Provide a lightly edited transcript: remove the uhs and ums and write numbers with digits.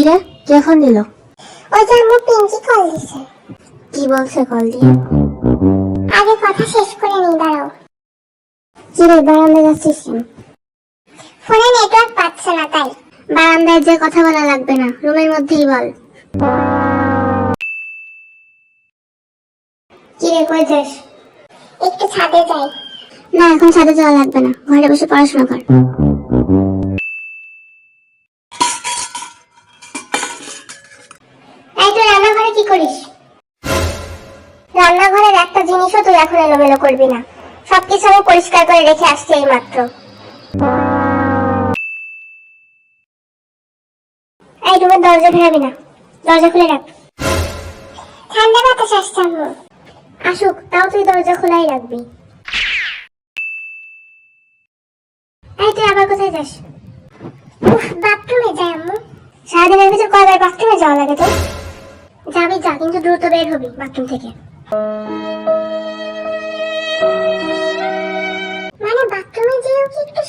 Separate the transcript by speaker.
Speaker 1: রে, কে ফোন দিল?
Speaker 2: ওই যে আম্মু পিঙ্কি কল দিছে।
Speaker 1: কি বলছে কল দিয়ে?
Speaker 2: আগে কথা শেষ করে নিই, দাঁড়াও।
Speaker 1: কি রে, বারান্দায় যাচ্ছিস কেন?
Speaker 2: ফোনে নেটওয়ার্ক পাচ্ছে না তাই।
Speaker 1: বারান্দায় যে কথা বলা লাগবে না, রুমের মধ্যেই বল। কি রে, কই যাস?
Speaker 2: একটু ছাদে যাই।
Speaker 1: না, এখন ছাদে যাওয়া লাগবে না, ঘরে বসে পড়াশোনা কর।
Speaker 2: এই তুই রান্নাঘরে কি করিস? রান্নাঘরের একটা জিনিসও তুই এখন এলোমেলো করবি না। সবকিছু আমি পরিষ্কার করে রেখে আসছি এই মাত্র।
Speaker 1: এই রুমের দরজা ফেরাবি না, দরজা খুলে রাখ।
Speaker 2: ঠান্ডা বাতাস আসছে আম্মু।
Speaker 1: আসুক, তাও তুই দরজা খোলাই রাখবি। এই তুই আবার কোথায় যাস?
Speaker 2: উফ, বাথরুমে যাই আম্মু।
Speaker 1: সারাদিনের ভিতর কয়বার বাথরুমে যাওয়া লাগে তোর? যাবি যা, কিন্তু দ্রুত বের হবি বাথরুম থেকে।
Speaker 2: মানে বাথরুমে যেও কি একটু